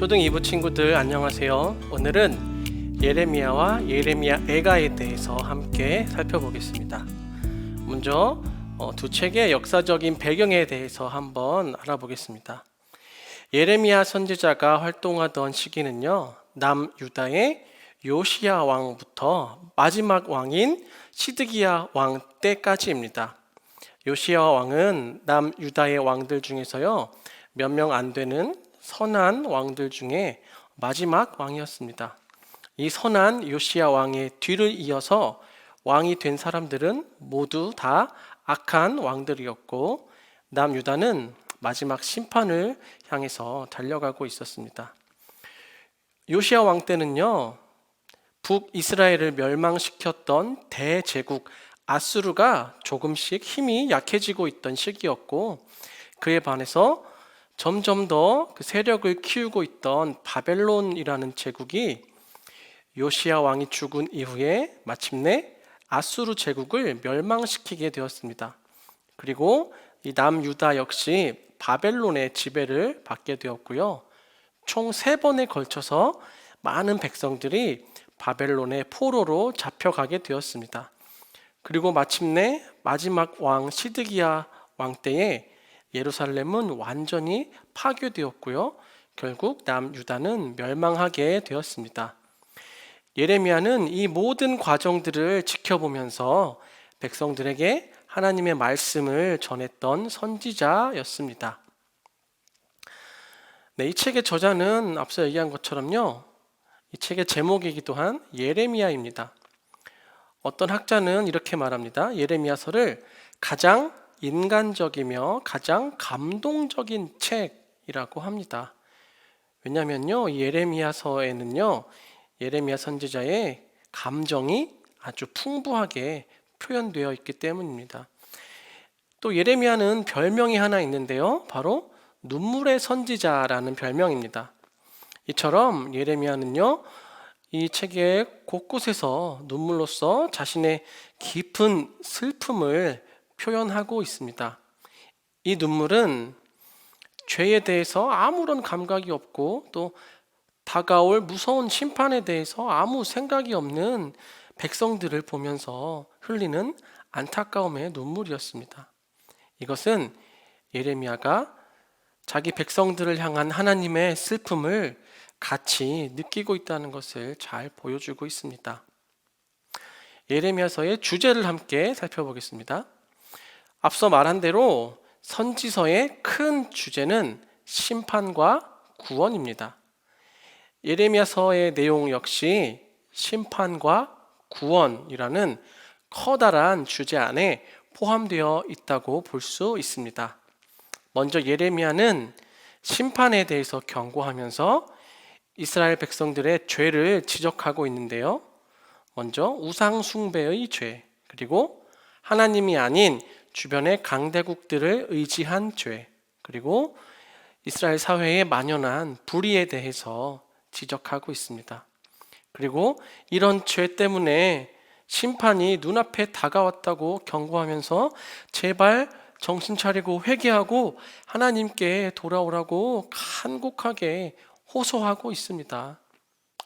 초등 2부 친구들 안녕하세요. 오늘은 예레미야와 예레미야 애가에 대해서 함께 살펴보겠습니다. 먼저 두 책의 역사적인 배경에 대해서 한번 알아보겠습니다. 예레미야 선지자가 활동하던 시기는요, 남유다의 요시야 왕부터 마지막 왕인 시드기야 왕 때까지입니다. 요시야 왕은 남유다의 왕들 중에서요, 몇 명 안 되는 선한 왕들 중에 마지막 왕이었습니다. 이 선한 요시야 왕의 뒤를 이어서 왕이 된 사람들은 모두 다 악한 왕들이었고, 남유다는 마지막 심판을 향해서 달려가고 있었습니다. 요시야 왕 때는요, 북이스라엘을 멸망시켰던 대제국 아수르가 조금씩 힘이 약해지고 있던 시기였고, 그에 반해서 점점 더 그 세력을 키우고 있던 바벨론이라는 제국이 요시야 왕이 죽은 이후에 마침내 아수르 제국을 멸망시키게 되었습니다. 그리고 이 남유다 역시 바벨론의 지배를 받게 되었고요. 총 3번에 걸쳐서 많은 백성들이 바벨론의 포로로 잡혀가게 되었습니다. 그리고 마침내 마지막 왕 시드기야 왕 때에 예루살렘은 완전히 파괴되었고요. 결국 남유다는 멸망하게 되었습니다. 예레미야는 이 모든 과정들을 지켜보면서 백성들에게 하나님의 말씀을 전했던 선지자였습니다. 네, 이 책의 저자는 앞서 얘기한 것처럼요, 이 책의 제목이기도 한 예레미야입니다. 어떤 학자는 이렇게 말합니다. 예레미야서를 가장 인간적이며 가장 감동적인 책이라고 합니다. 왜냐하면요, 이 예레미야서에는요, 예레미야 선지자의 감정이 아주 풍부하게 표현되어 있기 때문입니다. 또 예레미야는 별명이 하나 있는데요, 바로 눈물의 선지자라는 별명입니다. 이처럼 예레미야는요, 이 책의 곳곳에서 눈물로써 자신의 깊은 슬픔을 표현하고 있습니다. 이 눈물은 죄에 대해서 아무런 감각이 없고 또 다가올 무서운 심판에 대해서 아무 생각이 없는 백성들을 보면서 흘리는 안타까움의 눈물이었습니다. 이것은 예레미야가 자기 백성들을 향한 하나님의 슬픔을 같이 느끼고 있다는 것을 잘 보여주고 있습니다. 예레미야서의 주제를 함께 살펴보겠습니다. 앞서 말한 대로 선지서의 큰 주제는 심판과 구원입니다. 예레미야서의 내용 역시 심판과 구원이라는 커다란 주제 안에 포함되어 있다고 볼 수 있습니다. 먼저 예레미야는 심판에 대해서 경고하면서 이스라엘 백성들의 죄를 지적하고 있는데요. 먼저 우상 숭배의 죄, 그리고 하나님이 아닌 주변의 강대국들을 의지한 죄, 그리고 이스라엘 사회에 만연한 불의에 대해서 지적하고 있습니다. 그리고 이런 죄 때문에 심판이 눈앞에 다가왔다고 경고하면서 제발 정신 차리고 회개하고 하나님께 돌아오라고 간곡하게 호소하고 있습니다.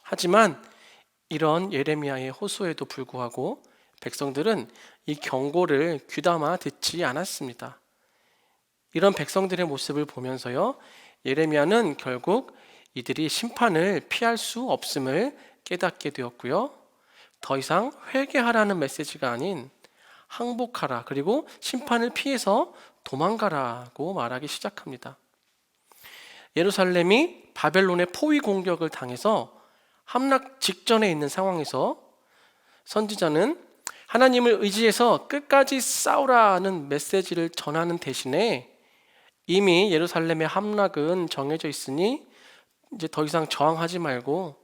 하지만 이런 예레미야의 호소에도 불구하고 백성들은 이 경고를 귀담아 듣지 않았습니다. 이런 백성들의 모습을 보면서요, 예레미야는 결국 이들이 심판을 피할 수 없음을 깨닫게 되었고요. 더 이상 회개하라는 메시지가 아닌 항복하라, 그리고 심판을 피해서 도망가라고 말하기 시작합니다. 예루살렘이 바벨론의 포위 공격을 당해서 함락 직전에 있는 상황에서 선지자는 하나님을 의지해서 끝까지 싸우라는 메시지를 전하는 대신에 이미 예루살렘의 함락은 정해져 있으니 이제 더 이상 저항하지 말고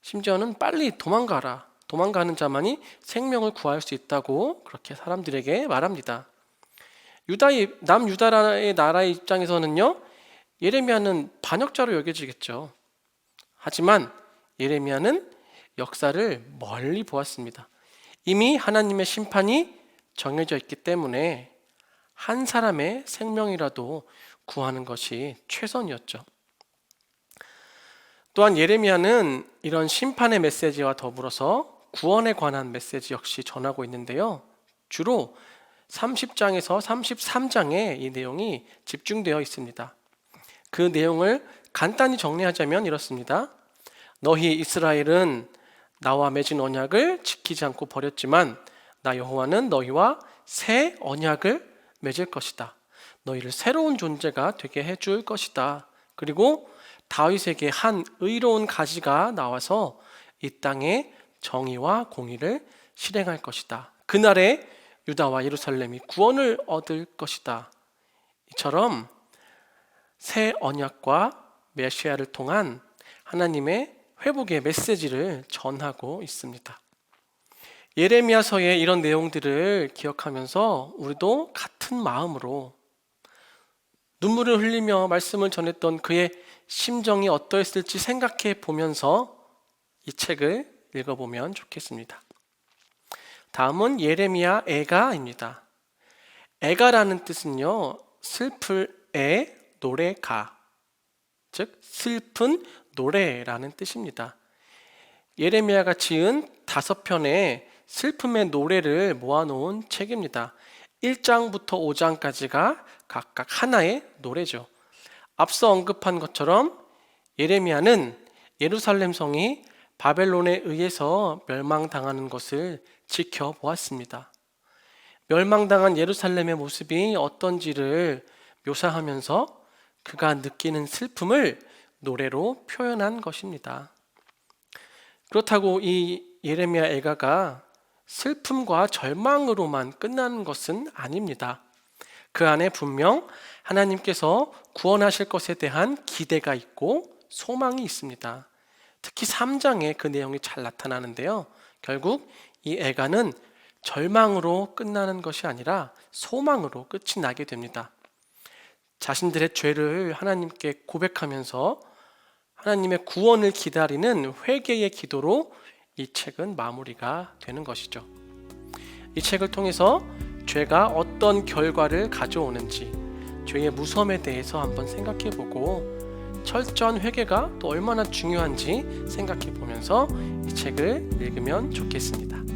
심지어는 빨리 도망가라. 도망가는 자만이 생명을 구할 수 있다고 그렇게 사람들에게 말합니다. 남유다의 나라의 입장에서는요, 예레미야는 반역자로 여겨지겠죠. 하지만 예레미야는 역사를 멀리 보았습니다. 이미 하나님의 심판이 정해져 있기 때문에 한 사람의 생명이라도 구하는 것이 최선이었죠. 또한 예레미야는 이런 심판의 메시지와 더불어서 구원에 관한 메시지 역시 전하고 있는데요. 주로 30장에서 33장에 이 내용이 집중되어 있습니다. 그 내용을 간단히 정리하자면 이렇습니다. 너희 이스라엘은 나와 맺은 언약을 지키지 않고 버렸지만 나 여호와는 너희와 새 언약을 맺을 것이다. 너희를 새로운 존재가 되게 해줄 것이다. 그리고 다윗에게 한 의로운 가지가 나와서 이 땅에 정의와 공의를 실행할 것이다. 그날에 유다와 예루살렘이 구원을 얻을 것이다. 이처럼 새 언약과 메시아를 통한 하나님의 회복의 메시지를 전하고 있습니다. 예레미야서의 이런 내용들을 기억하면서 우리도 같은 마음으로 눈물을 흘리며 말씀을 전했던 그의 심정이 어떠했을지 생각해 보면서 이 책을 읽어보면 좋겠습니다. 다음은 예레미야 애가입니다. 애가라는 뜻은요, 슬플 애, 노래가, 즉 슬픈 노래라는 뜻입니다. 예레미야가 지은 5편의 슬픔의 노래를 모아놓은 책입니다. 1장부터 5장까지가 각각 하나의 노래죠. 앞서 언급한 것처럼 예레미야는 예루살렘 성이 바벨론에 의해서 멸망당하는 것을 지켜보았습니다. 멸망당한 예루살렘의 모습이 어떤지를 묘사하면서 그가 느끼는 슬픔을 노래로 표현한 것입니다. 그렇다고 이 예레미야 애가가 슬픔과 절망으로만 끝나는 것은 아닙니다. 그 안에 분명 하나님께서 구원하실 것에 대한 기대가 있고 소망이 있습니다. 특히 3장에 그 내용이 잘 나타나는데요. 결국 이 애가는 절망으로 끝나는 것이 아니라 소망으로 끝이 나게 됩니다. 자신들의 죄를 하나님께 고백하면서 하나님의 구원을 기다리는 회개의 기도로 이 책은 마무리가 되는 것이죠. 이 책을 통해서 죄가 어떤 결과를 가져오는지, 죄의 무서움에 대해서 한번 생각해 보고 철저한 회개가 또 얼마나 중요한지 생각해 보면서 이 책을 읽으면 좋겠습니다.